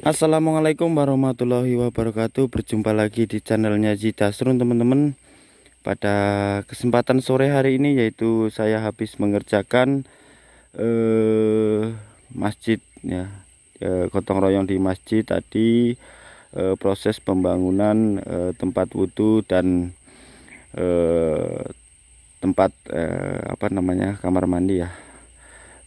Assalamualaikum warahmatullahi wabarakatuh. Berjumpa lagi di channelnya Zidasrun, teman-teman. Pada kesempatan sore hari ini, yaitu saya habis mengerjakan masjid ya, gotong royong di masjid tadi, proses pembangunan tempat wudhu dan tempat apa namanya, kamar mandi ya.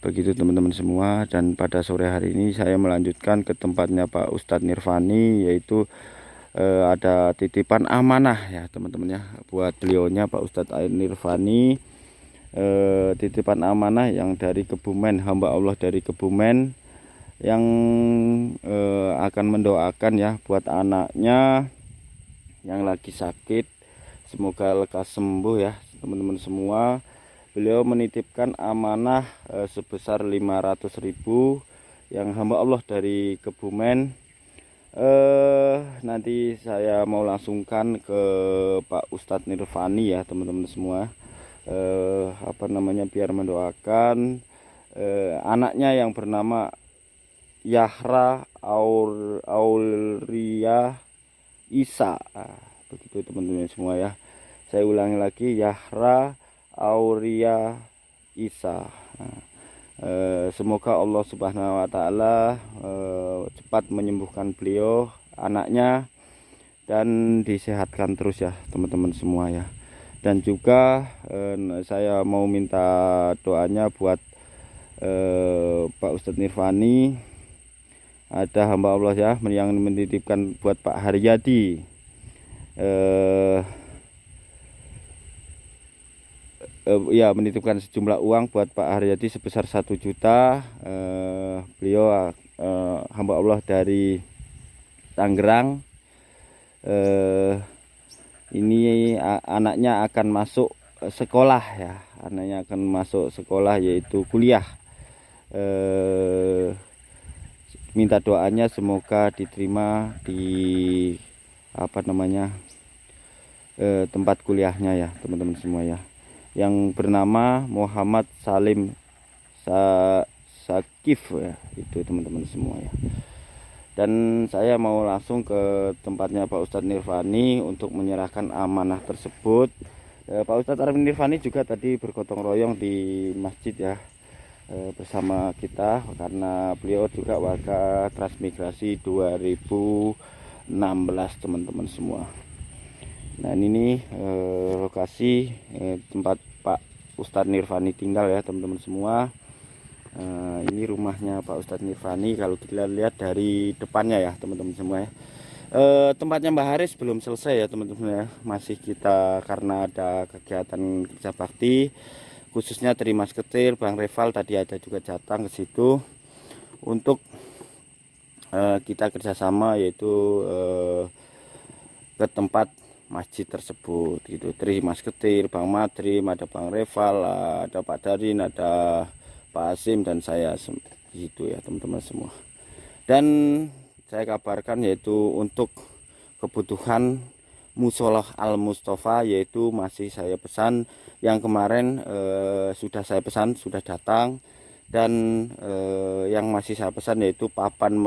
Begitu teman-teman semua. Dan pada sore hari ini saya melanjutkan ke tempatnya Pak Ustadz Nirvani, yaitu ada titipan amanah ya teman-teman ya, buat beliaunya Pak Ustadz Nirvani. Titipan amanah yang dari Kebumen, hamba Allah dari Kebumen, yang akan mendoakan ya buat anaknya yang lagi sakit, semoga lekas sembuh ya teman-teman semua. Beliau menitipkan amanah sebesar 500.000 yang hamba Allah dari Kebumen. Nanti saya mau langsungkan ke Pak Ustadz Nirvani ya teman-teman semua, apa namanya, biar mendoakan anaknya yang bernama Yahra Aulia Isa. Begitu teman-teman semua ya. Saya ulangi lagi, Yahra Aulia Isa. Semoga Allah Subhanahu wa Ta'ala cepat menyembuhkan beliau, anaknya, dan disehatkan terus ya teman-teman semua ya. Dan juga saya mau minta doanya buat Pak Ustadz Nirvani. Ada hamba Allah ya yang menitipkan buat Pak Haryadi, ya, menitipkan sejumlah uang buat Pak Haryadi sebesar 1 juta. Beliau hamba Allah dari Tangerang. Ini anaknya akan masuk sekolah ya, anaknya akan masuk sekolah yaitu kuliah. Minta doanya semoga diterima di apa namanya, tempat kuliahnya ya teman-teman semua ya, yang bernama Muhammad Salim Sakif ya, itu teman-teman semua ya. Dan saya mau langsung ke tempatnya Pak Ustadz Nirvani untuk menyerahkan amanah tersebut. Pak Ustadz Nirvani juga tadi bergotong royong di masjid ya, bersama kita, karena beliau juga warga transmigrasi 2016 teman-teman semua. Nah ini lokasi tempat Pak Ustadz Nirvani tinggal ya teman-teman semua. Ini rumahnya Pak Ustadz Nirvani kalau kita lihat dari depannya ya teman-teman semua ya. Tempatnya Mbah Haris belum selesai ya teman-teman ya, masih kita, karena ada kegiatan kerja bakti, khususnya dari Mas Ketir, Bang Reval tadi ada juga datang ke situ untuk kita kerjasama, yaitu ke tempat masjid tersebut gitu. Dari Mas Ketir, Bang Madrim, ada Bang Reval, ada Pak Darin, ada Pak Asim, dan saya gitu ya teman-teman semua. Dan saya kabarkan yaitu untuk kebutuhan Musolah Al Mustafa, yaitu masih saya pesan. Yang kemarin sudah saya pesan, sudah datang. Dan yang masih saya pesan yaitu papan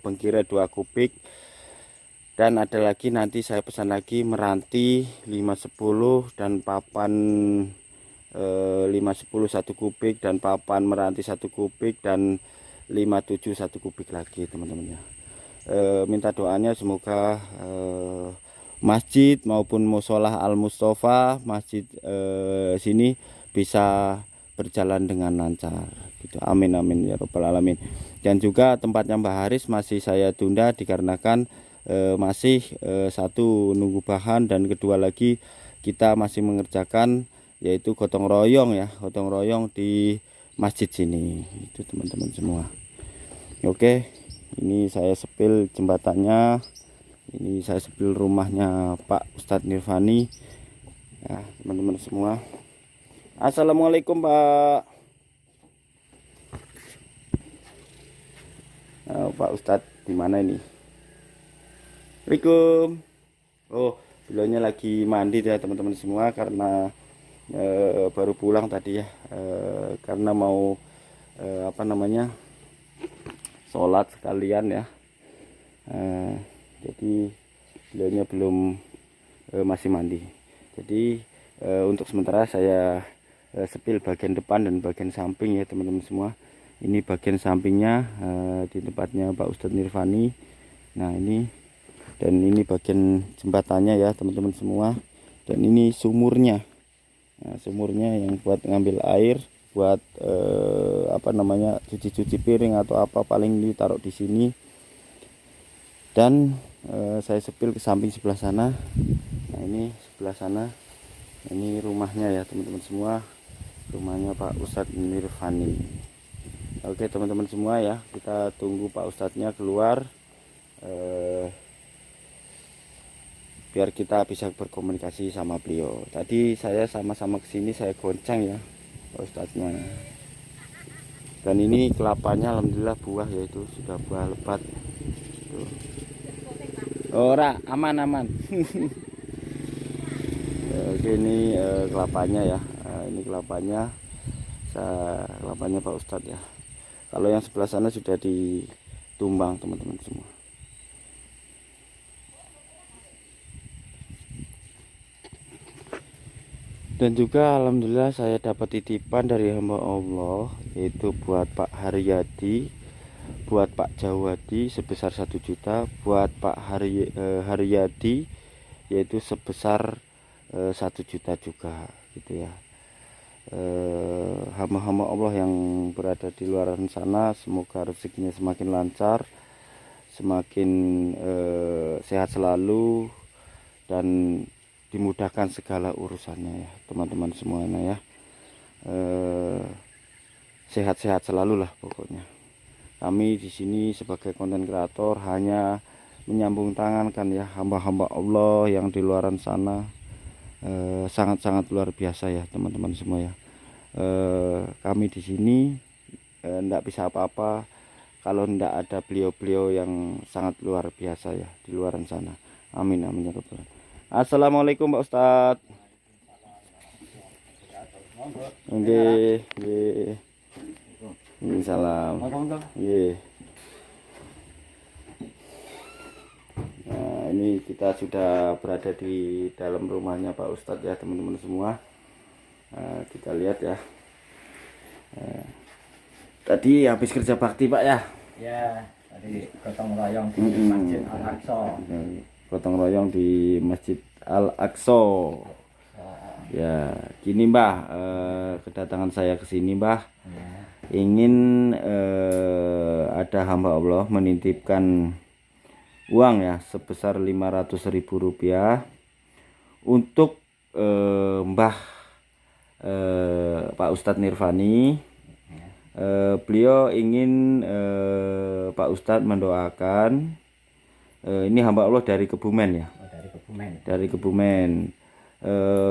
bengkira 2 kubik. Dan ada lagi nanti saya pesan lagi meranti 510 dan papan 510 1 kubik, dan papan meranti 1 kubik, dan 57 1 kubik lagi teman-teman ya. Minta doanya semoga masjid maupun Musolah Al Mustafa, masjid sini bisa berjalan dengan lancar gitu. Amin amin ya robbal alamin. Dan juga tempatnya Mbah Haris masih saya tunda dikarenakan masih satu nunggu bahan, dan kedua lagi kita masih mengerjakan yaitu gotong royong ya, gotong royong di masjid sini itu teman-teman semua. Oke, ini saya sepil jembatannya, ini saya sepil rumahnya Pak Ustadz Nirvani ya teman-teman semua. Assalamualaikum Pak. Pak Ustadz di mana ini? Assalamualaikum. Oh, beliaunya lagi mandi ya teman-teman semua, karena baru pulang tadi ya, karena mau apa namanya, sholat sekalian ya. Jadi beliaunya belum masih mandi. Jadi untuk sementara saya sepil bagian depan dan bagian samping ya teman-teman semua. Ini bagian sampingnya di tempatnya Pak Ustadz Nirvani. Nah ini, dan ini bagian jembatannya ya teman-teman semua. Dan ini sumurnya. Nah, sumurnya yang buat ngambil air, buat apa namanya, cuci-cuci piring atau apa, paling ditaruh di sini. Dan saya sepil ke samping sebelah sana. Nah ini sebelah sana, ini rumahnya ya teman-teman semua, rumahnya Pak Ustadz Nirvani. Oke teman-teman semua ya, kita tunggu Pak Ustadznya keluar biar kita bisa berkomunikasi sama beliau. Tadi saya sama-sama kesini, saya goncang ya Pak Ustadznya. Dan ini kelapanya alhamdulillah buah, yaitu sudah buah lebat. Tuh. Ora, aman. Oke, ini kelapanya ya. Ini kelapanya, kelapanya Pak Ustadz ya. Kalau yang sebelah sana sudah ditumbang teman-teman semua. Dan juga alhamdulillah saya dapat titipan dari hamba Allah, yaitu buat Pak Haryadi, buat Pak Jawadi sebesar 1 juta, buat Pak Haryadi yaitu sebesar 1 juta juga gitu ya. Hamba-hamba Allah yang berada di luar sana, semoga rezekinya semakin lancar, semakin sehat selalu, dan dimudahkan segala urusannya ya teman-teman semuanya ya. Sehat-sehat selalu lah pokoknya. Kami di sini sebagai konten kreator hanya menyambung tangan kan ya, hamba-hamba Allah yang di luaran sana sangat-sangat luar biasa ya teman-teman semua ya. Kami di sini enggak bisa apa-apa kalau enggak ada beliau-beliau yang sangat luar biasa ya di luaran sana. Amin amin ya rabbal alamin. Assalamualaikum Pak Ustadz. Nggih, nggih. Salam. Nggih. Nah, ini kita sudah berada di dalam rumahnya Pak Ustadz ya teman-teman semua. Kita lihat ya. Tadi habis kerja bakti Pak ya? Ya, tadi gotong royong di Masjid Al-Aqsa. Gotong royong di Masjid Al-Aqsa. Ya, gini Mbah, kedatangan saya ke sini Mbah. Ya. Ingin ada hamba Allah menitipkan uang ya sebesar Rp500.000 untuk Mbah Pak Ustadz Nirvani. Beliau ingin Pak Ustadz mendoakan. Ini hamba Allah dari Kebumen ya. Dari Kebumen. Dari Kebumen.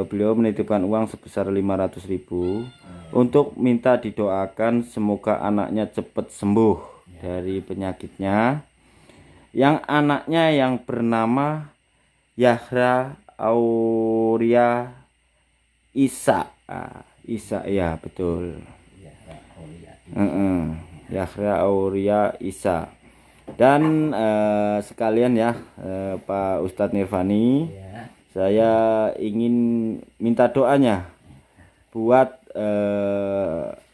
Beliau menitipkan uang sebesar 500.000 untuk minta didoakan semoga anaknya cepat sembuh dari penyakitnya. Yang anaknya yang bernama Yahra Auria Isa. Isa ya betul. Yahra Auria Isa. Dan sekalian ya Pak Ustadz Nirvani, saya ingin minta doanya buat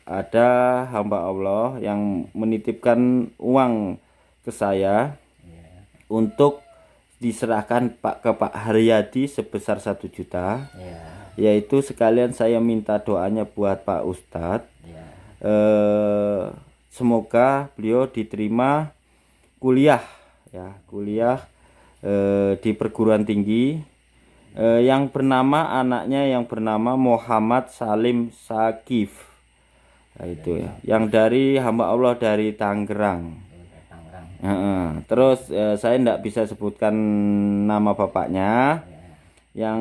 ada hamba Allah yang menitipkan uang ke saya untuk diserahkan ke Pak Haryadi sebesar 1 juta. Yaitu sekalian saya minta doanya buat Pak Ustadz. Semoga beliau diterima kuliah ya, kuliah di perguruan tinggi, yang bernama anaknya yang bernama Muhammad Salim Sakif. Nah, itu ya, yang dari hamba Allah dari Tangerang. Terus saya tidak bisa sebutkan nama bapaknya, yang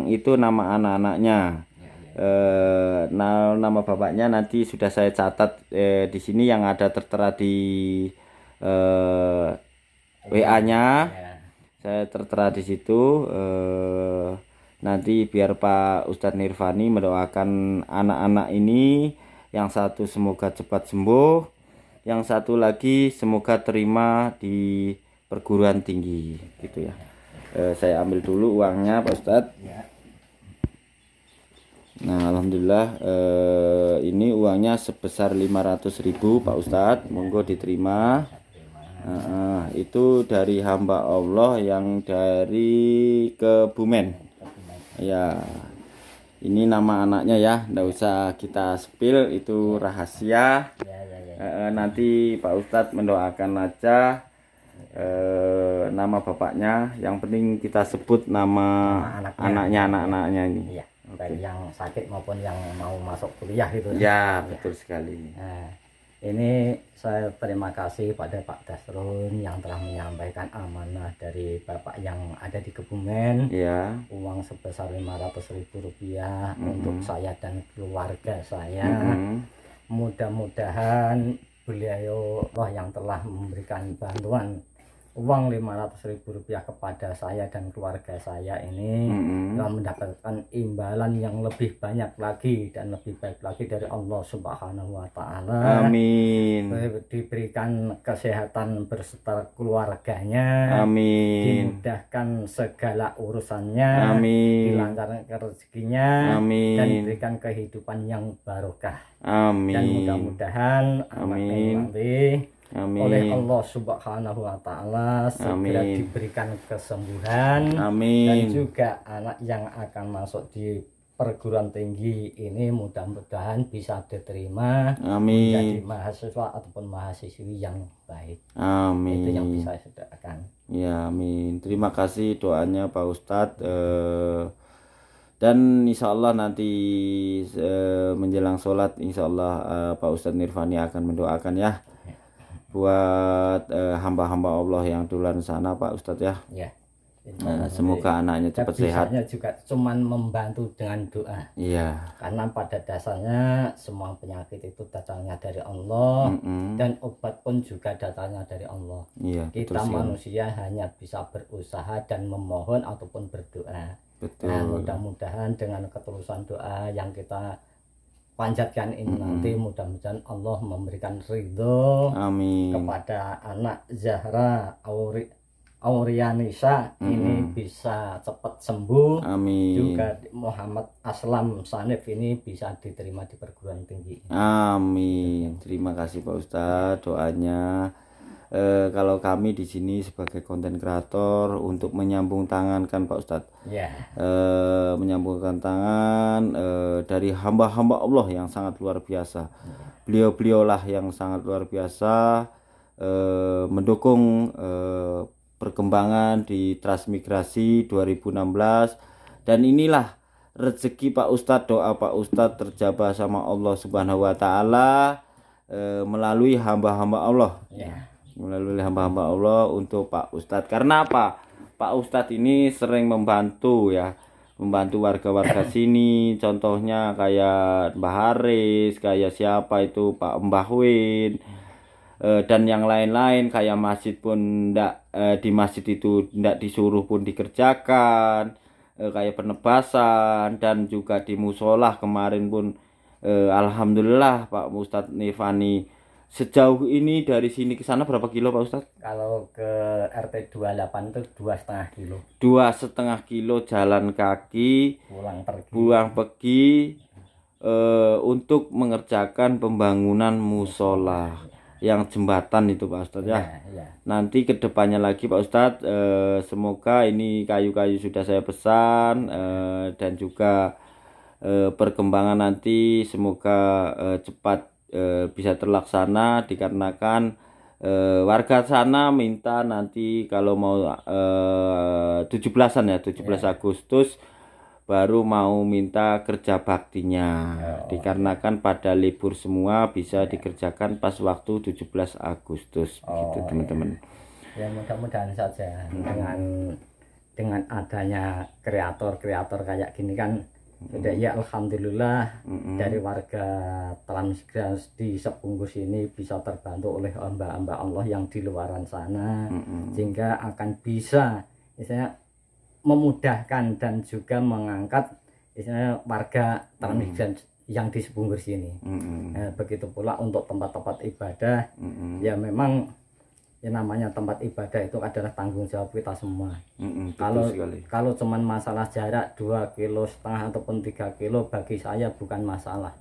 itu nama anak-anaknya. Nama bapaknya nanti sudah saya catat di sini, yang ada tertera di WA-nya. Saya tertera di situ. Nanti biar Pak Ustadz Nirvani mendoakan anak-anak ini. Yang satu semoga cepat sembuh, yang satu lagi semoga terima di perguruan tinggi gitu ya. Saya ambil dulu uangnya Pak Ustadz. Ya. Nah, alhamdulillah ini uangnya sebesar 500.000 Pak Ustadz, monggo diterima. Itu dari hamba Allah yang dari Kebumen. Ya, ini nama anaknya ya, nggak usah kita spill, itu rahasia. Nanti Pak Ustadz mendoakan aja nama bapaknya, yang penting kita sebut nama anak-anaknya ini. Iya. Baik yang sakit maupun yang mau masuk kuliah gitu. Ya, betul sekali. Nah, ini saya terima kasih pada Pak Dasrun yang telah menyampaikan amanah dari Bapak yang ada di Kebumen. Ya. Uang sebesar 500.000 rupiah untuk saya dan keluarga saya. Mudah-mudahan beliau Allah yang telah memberikan bantuan uang 500.000 rupiah kepada saya dan keluarga saya ini telah mendapatkan imbalan yang lebih banyak lagi dan lebih baik lagi dari Allah Subhanahu wa Ta'ala. Amin. Diberikan kesehatan berserta keluarganya. Amin. Dimudahkan segala urusannya. Amin. Dilancarkan rezekinya. Amin. Dan diberikan kehidupan yang barokah. Amin. Dan mudah-mudahan nanti oleh Allah Subhanahu wa Ta'ala segera diberikan kesembuhan. Amin. Dan juga anak yang akan masuk di perguruan tinggi ini mudah-mudahan bisa diterima. Amin. Menjadi mahasiswa ataupun mahasiswi yang baik. Amin. Itu yang bisa saya doakan. Ya, amin. Terima kasih doanya Pak Ustadz. Dan insya Allah nanti menjelang sholat, insya Allah Pak Ustadz Nirvani akan mendoakan ya buat hamba-hamba Allah yang di luar sana Pak Ustadz ya. Ya. Semoga anaknya cepat sehat. Juga cuman membantu dengan doa. Iya. Karena pada dasarnya semua penyakit itu datangnya dari Allah. Dan obat pun juga datangnya dari Allah. Iya. Kita manusia hanya bisa berusaha dan memohon ataupun berdoa. Betul. Nah, mudah-mudahan dengan ketulusan doa yang kita panjatkan ini nanti mudah-mudahan Allah memberikan ridho kepada anak Zahra Aurianisa ini bisa cepat sembuh. Amin. Juga Muhammad Aslam Sanif ini bisa diterima di perguruan tinggi. Amin. Terima kasih Pak Ustadz doanya. Kalau kami di sini sebagai konten kreator untuk menyambung tangan kan Pak Ustadz, menyambungkan tangan dari hamba-hamba Allah yang sangat luar biasa. Beliau-beliaulah yang sangat luar biasa mendukung perkembangan di Transmigrasi 2016, dan inilah rezeki Pak Ustadz, doa Pak Ustadz terjabah sama Allah Subhanahu wa Ta'ala melalui hamba-hamba Allah. Melalui hamba-hamba Allah untuk Pak Ustadz. Karena apa? Pak Ustadz ini sering membantu ya, membantu warga-warga sini. Contohnya kayak Mbah Haris, kayak siapa itu Pak Mbah Win, dan yang lain-lain. Kayak masjid pun di masjid itu tidak disuruh pun dikerjakan, kayak penebasan, dan juga di musola kemarin pun alhamdulillah Pak Ustadz Nirvani. Sejauh ini dari sini ke sana berapa kilo Pak Ustadz? Kalau ke RT 28 itu 2,5 kilo. 2,5 kilo jalan kaki pulang pergi untuk mengerjakan pembangunan musola yang jembatan itu Pak Ustadz ya. Nanti kedepannya lagi Pak Ustadz, semoga ini kayu-kayu sudah saya pesan, dan juga perkembangan nanti semoga cepat bisa terlaksana, dikarenakan warga sana minta nanti kalau mau 17-an ya, 17 Agustus baru mau minta kerja baktinya, dikarenakan pada libur semua bisa dikerjakan pas waktu 17 Agustus gitu teman-teman. Ya mudah-mudahan saja dengan adanya kreator-kreator kayak gini kan. Ya alhamdulillah dari warga Transmigrasi di Sepunggus ini bisa terbantu oleh hamba-hamba Allah yang di luaran sana, sehingga akan bisa misalnya memudahkan dan juga mengangkat misalnya warga Transmigrasi yang di Sepunggus ini. Begitu pula untuk tempat-tempat ibadah, ya memang yang namanya tempat ibadah itu adalah tanggung jawab kita semua. Betul sekali. Kalau cuman masalah jarak 2,5 kilo ataupun 3 kilo bagi saya bukan masalah.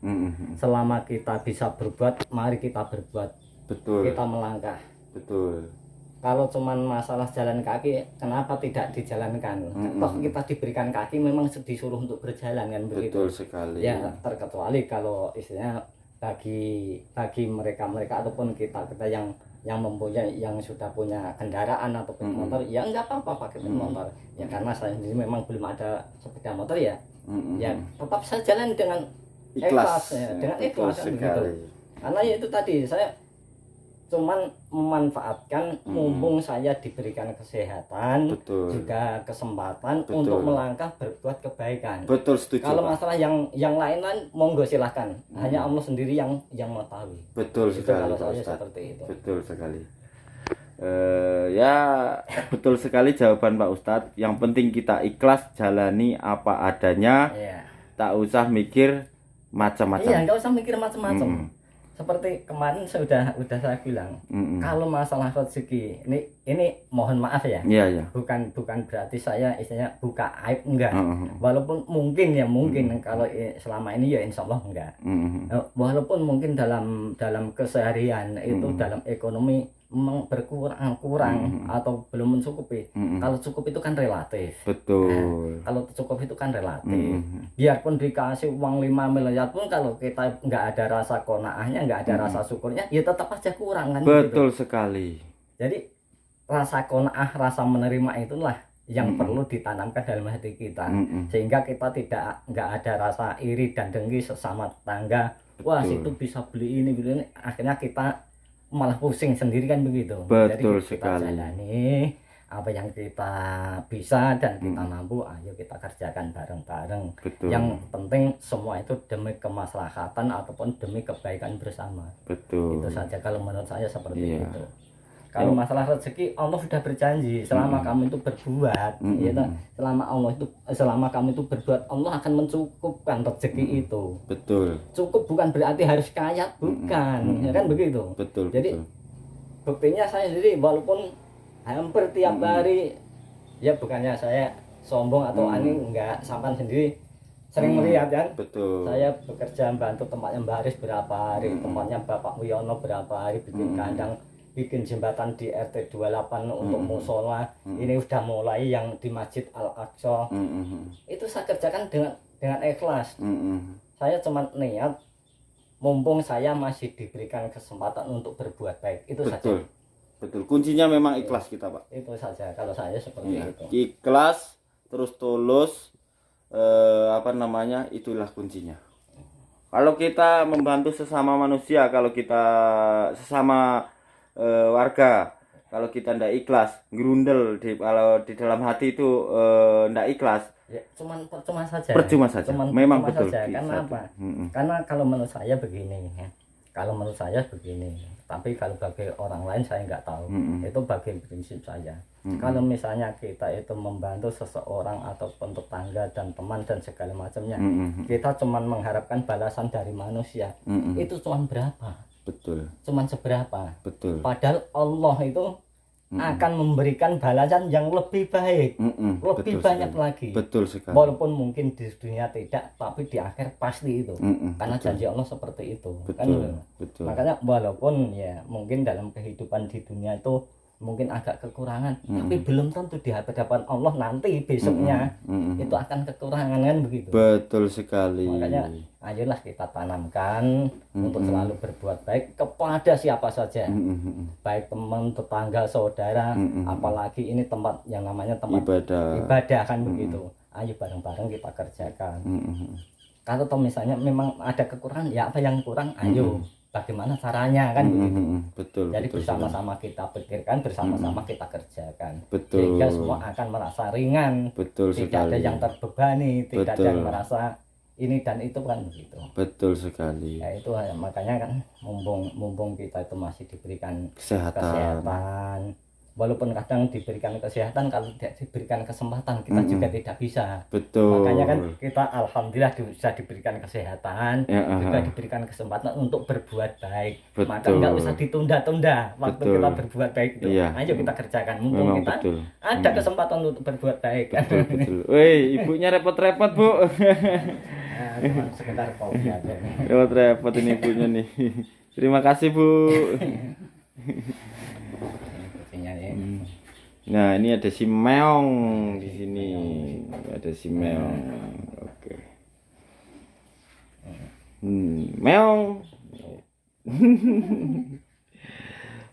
Selama kita bisa berbuat, mari kita berbuat. Betul. Kita melangkah. Betul. Kalau cuman masalah jalan kaki, kenapa tidak dijalankan? Toh kita diberikan kaki memang disuruh untuk berjalan kan begitu. Betul sekali. Ya terkecuali kalau istilahnya bagi mereka ataupun kita yang mempunyai, yang sudah punya kendaraan ataupun motor, ya enggak apa-apa pakai motor. Ya karena saya sendiri memang belum ada sepeda motor ya. Ya tetap saya jalan dengan ikhlas ya, dengan ikhlas kan begitu. Karena ya itu tadi saya cuman memanfaatkan mumpung saya diberikan kesehatan, juga kesempatan untuk melangkah berbuat kebaikan. Betul, setuju. Kalau masalah yang lain-lain monggo silahkan, hanya Allah sendiri yang mengetahui. Betul itu sekali, kalau Pak saya Ustadz. seperti itu. Betul sekali. Ya betul sekali jawaban Pak Ustadz. Yang penting kita ikhlas jalani apa adanya, tak usah mikir macam-macam. Iya, nggak usah mikir macam-macam. Seperti kemarin saya udah saya bilang, kalau masalah rezeki ini mohon maaf ya, bukan berarti saya istilahnya buka aib, enggak. Walaupun mungkin kalau selama ini ya insya Allah enggak. Walaupun mungkin dalam keseharian itu dalam ekonomi memang berkurang atau belum mencukupi. Kalau cukup itu kan relatif. Betul. Kalau cukup itu kan relatif. Biarpun dikasih uang 5 miliar pun kalau kita nggak ada rasa qanaahnya, nggak ada rasa syukurnya, ya tetap aja kurang kan. Betul gitu. sekali. Jadi rasa qanaah, rasa menerima itulah yang perlu ditanamkan dalam hati kita, sehingga kita nggak ada rasa iri dan dengki sesama tetangga. Wah, situ bisa beli ini, akhirnya kita malah pusing sendiri kan begitu. Betul. Jadi kita jalani apa yang kita bisa dan kita mampu, ayo kita kerjakan bareng-bareng. Yang penting semua itu demi kemaslahatan ataupun demi kebaikan bersama. Betul. Itu saja kalau menurut saya seperti itu. Kalau masalah rezeki, Allah sudah berjanji selama kamu itu berbuat, selama kamu itu berbuat, Allah akan mencukupkan rezeki itu. Betul. Cukup bukan berarti harus kaya, bukan, ya kan begitu. Betul. Jadi buktinya saya sendiri walaupun hampir tiap hari, ya bukannya saya sombong atau enggak, sampan sendiri sering melihat kan. Betul. Saya bekerja bantu tempatnya Mbak Aris berapa hari, tempatnya Bapak Wiono berapa hari bikin kandang, bikin jembatan di RT 28 untuk musola. Ini udah mulai yang di Masjid Al-Aqsa. Itu saya kerjakan dengan ikhlas. Saya cuma niat mumpung saya masih diberikan kesempatan untuk berbuat baik. Itu saja. Betul. Kuncinya memang ikhlas kita, Pak. Itu saja kalau saya seperti itu. Ikhlas terus tulus, itulah kuncinya. Kalau kita membantu sesama manusia, kalau kita sesama warga, kalau kita ndak ikhlas, gerundel kalau di dalam hati itu ndak ikhlas, ya percuma saja. Memang betul. Karena apa? Karena kalau menurut saya begini ya. Tapi kalau bagi orang lain saya nggak tahu. Itu bagi prinsip saya. Kalau misalnya kita itu membantu seseorang ataupun tetangga dan teman dan segala macamnya, kita cuma mengharapkan balasan dari manusia. Itu cuma berapa? Betul. Cuman seberapa? Betul. Padahal Allah itu akan memberikan balasan yang lebih baik, lebih banyak lagi. Betul sekali. Walaupun mungkin di dunia tidak, tapi di akhir pasti itu. Karena janji Allah seperti itu. Betul. Makanya walaupun ya mungkin dalam kehidupan di dunia itu mungkin agak kekurangan, tapi belum tentu di hadapan Allah nanti besoknya itu akan kekurangan kan begitu. Betul sekali. Makanya ayolah kita tanamkan untuk selalu berbuat baik kepada siapa saja, baik teman, tetangga, saudara, apalagi ini tempat yang namanya tempat ibadah kan begitu. Ayo bareng-bareng kita kerjakan. Kalau misalnya memang ada kekurangan, ya apa yang kurang, ayo bagaimana caranya kan begitu. Betul. Jadi bersama-sama kita pikirkan, bersama-sama kita kerjakan. Betul. Sehingga semua akan merasa ringan. Betul tidak sekali. ada yang terbebani, tidak ada yang merasa ini dan itu kan begitu. Betul sekali. Ya itu makanya kan mumpung kita itu masih diberikan kesehatan, walaupun kadang diberikan kesehatan, kalau tidak diberikan kesempatan kita juga tidak bisa. Betul. Makanya kan kita alhamdulillah bisa diberikan kesehatan, Ya, juga diberikan kesempatan untuk berbuat baik. Betul. Maka nggak usah ditunda-tunda waktu Betul. kita berbuat baik itu. Iya. Ayo kita kerjakan, mumpung Memang kita betul. ada kesempatan untuk berbuat baik. Betul, betul. Woi, ibunya repot-repot, Bu. Nah, cuma sekedar kopi aja. Repot-repot ini ibunya nih. Terima kasih, Bu. Kopinya ya. Nah, ini ada si Meong di sini. Ada si Meong. Oke. Meong.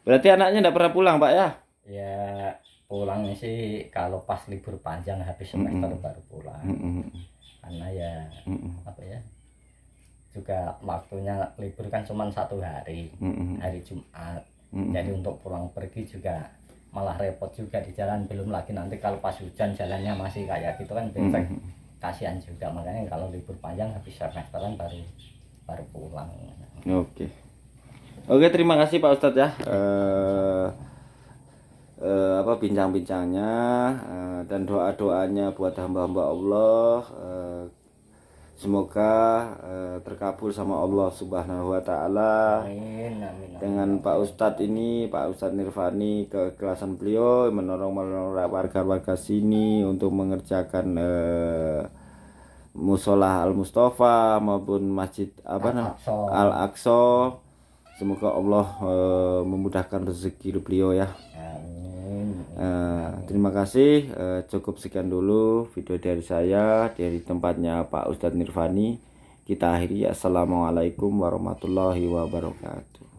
Berarti anaknya enggak pernah pulang, Pak ya? Ya, pulangnya sih kalau pas libur panjang habis semester baru pulang. Karena ya apa ya? Juga waktunya libur kan cuma 1 hari. Hari Jumat. Jadi untuk pulang pergi juga malah repot juga di jalan, belum lagi nanti kalau pas hujan jalannya masih kayak gitu kan becek. Kasihan juga, makanya kalau libur panjang habis semesteran baru pulang. Oke. Oke, terima kasih Pak Ustadz ya. Apa bincang-bincangnya dan doa-doanya buat hamba-hamba Allah. Semoga terkabul sama Allah Subhanahu wa taala. Amin, amin, amin. Dengan Pak Ustadz ini, Pak Ustadz Nirvani, keikhlasan beliau menolong warga-warga sini untuk mengerjakan Musola Al Mustafa maupun Masjid Al-Aqsa. Semoga Allah memudahkan rezeki beliau ya. Amin. Terima kasih. Cukup sekian dulu video dari saya dari tempatnya Pak Ustadz Nirvani. Kita akhiri. Assalamualaikum warahmatullahi wabarakatuh.